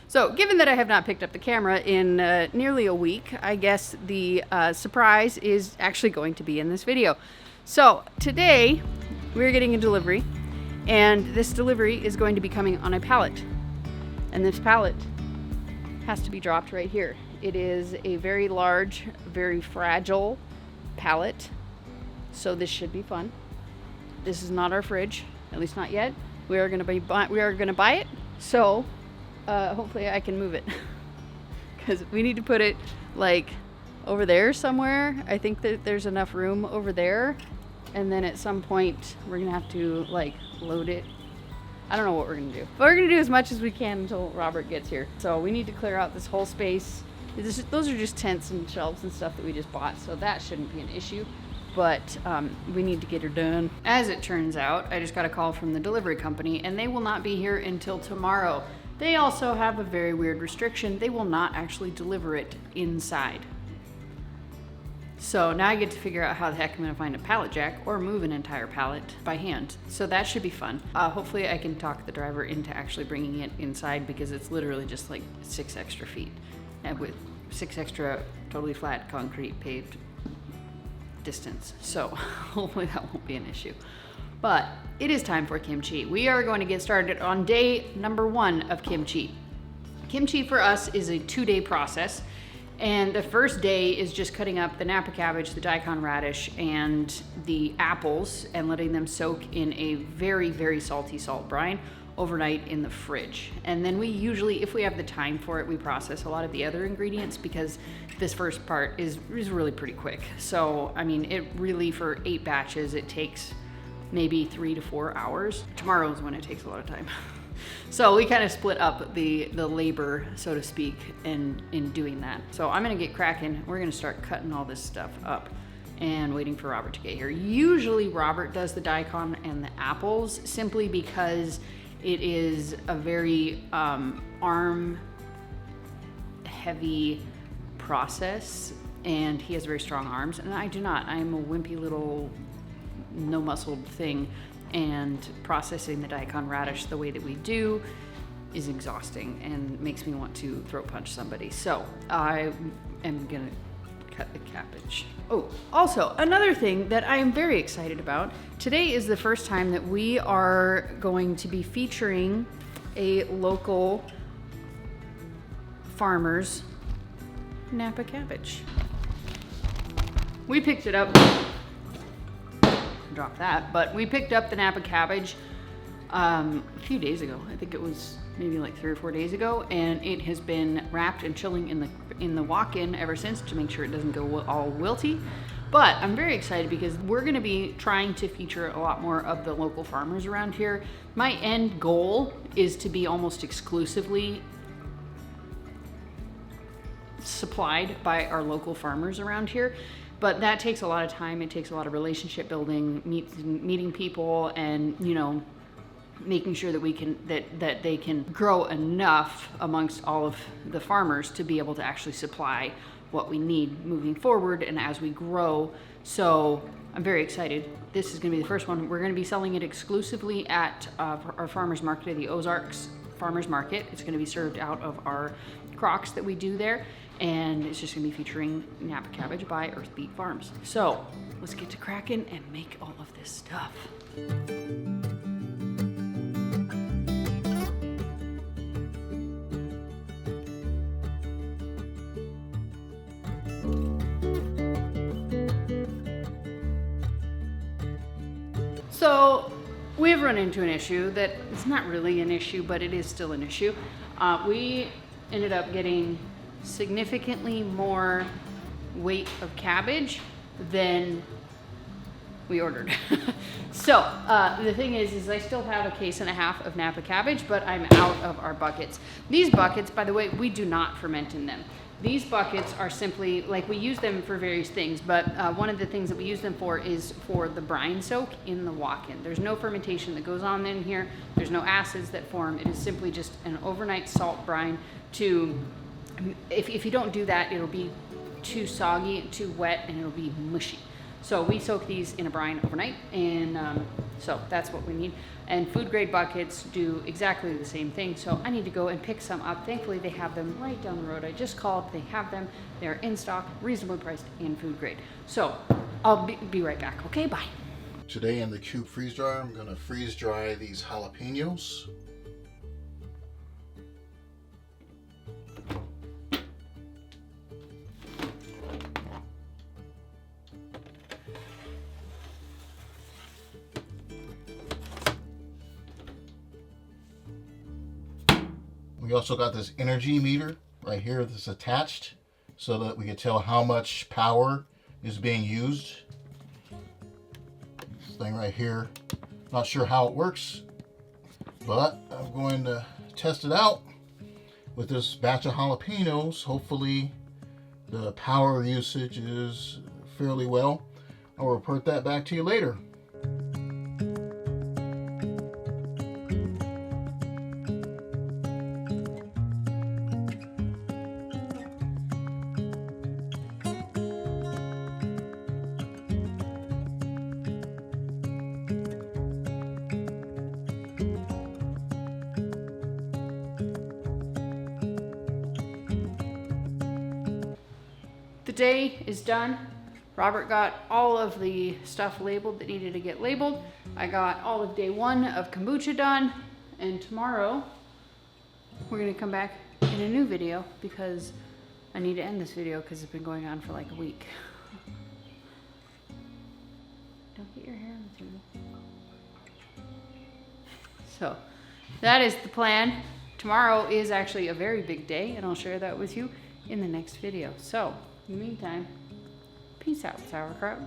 So given that I have not picked up the camera in nearly a week, I guess the surprise is actually going to be in this video. So today we're getting a delivery, and this delivery is going to be coming on a pallet. And this pallet has to be dropped right here. It is a very large, very fragile pallet. So this should be fun. This is not our fridge, at least not yet. We are gonna buy it. So hopefully I can move it because we need to put it like over there somewhere. I think that there's enough room over there, and then at some point we're gonna have to like load it. I don't know what we're gonna do, but we're gonna do as much as we can until Robert gets here. So we need to clear out this whole space. Those are just tents and shelves and stuff that we just bought, so that shouldn't be an issue. But we need to get her done. As it turns out, I just got a call from the delivery company, and they will not be here until tomorrow. They also have a very weird restriction. They will not actually deliver it inside. So now I get to figure out how the heck I'm gonna find a pallet jack or move an entire pallet by hand. So that should be fun. Hopefully I can talk the driver into actually bringing it inside, because it's literally just like 6 extra feet, and with 6 extra totally flat concrete paved distance. So hopefully that won't be an issue. But it is time for kimchi. We are going to get started on day number 1 of kimchi. Kimchi for us is a 2-day process. And the first day is just cutting up the Napa cabbage, the daikon radish, and the apples and letting them soak in a very, very salty salt brine overnight in the fridge. And then we usually, if we have the time for it, we process a lot of the other ingredients, because this first part is really pretty quick. So, I mean, it really, for 8 batches, it takes maybe 3 to 4 hours. Tomorrow is when it takes a lot of time. So we kind of split up the labor, so to speak, in doing that. So I'm gonna get cracking. We're gonna start cutting all this stuff up and waiting for Robert to get here. Usually Robert does the daikon and the apples, simply because it is a very arm heavy process, and he has very strong arms, and I do not. I am a wimpy little no muscled thing, and processing the daikon radish the way that we do is exhausting and makes me want to throat punch somebody. So I am gonna cut the cabbage. Oh, also another thing that I am very excited about, today is the first time that we are going to be featuring a local farmer's Napa cabbage. We picked it up, drop that, but we picked up the Napa cabbage a few days ago. I think it was maybe like 3 or 4 days ago, and it has been wrapped and chilling in the walk-in ever since to make sure it doesn't go all wilty. But I'm very excited because we're going to be trying to feature a lot more of the local farmers around here. My end goal is to be almost exclusively supplied by our local farmers around here. But that takes a lot of time. It takes a lot of relationship building, meeting people, and, you know, making sure that we can that they can grow enough amongst all of the farmers to be able to actually supply what we need moving forward and as we grow. So I'm very excited. This is going to be the first one. We're going to be selling it exclusively at our farmers market at the Ozarks Farmers Market. It's going to be served out of our crocks that we do there, and it's just going to be featuring Napa cabbage by Earthbeat Farms. So let's get to cracking and make all of this stuff. So we've run into an issue that it's not really an issue, but it is still an issue. We ended up getting significantly more weight of cabbage than we ordered. So the thing is I still have a case and a half of Napa cabbage, but I'm out of our buckets. These buckets, by the way, we do not ferment in them. These buckets are simply, like, we use them for various things, but one of the things that we use them for is for the brine soak in the walk-in. There's no fermentation that goes on in here. There's no acids that form. It is simply just an overnight salt brine to, if you don't do that, it'll be too soggy, too wet, and it'll be mushy. So we soak these in a brine overnight, and so that's what we need. And food grade buckets do exactly the same thing. So I need to go and pick some up. Thankfully they have them right down the road. I just called, they have them. They're in stock, reasonably priced, and food grade. So I'll be right back. Okay, bye. Today in the cube freeze dryer, I'm gonna freeze dry these jalapenos. We also got this energy meter right here that's attached so that we can tell how much power is being used. This thing right here, not sure how it works, but I'm going to test it out with this batch of jalapenos. Hopefully the power usage is fairly well. I'll report that back to you later. The day is done. Robert got all of the stuff labeled that needed to get labeled. I got all of day 1 of kombucha done, and tomorrow we're gonna come back in a new video because I need to end this video because it's been going on for like a week. Don't get your hair in the tube. So that is the plan. Tomorrow is actually a very big day, and I'll share that with you in the next video. So in the meantime, peace out, sauerkraut.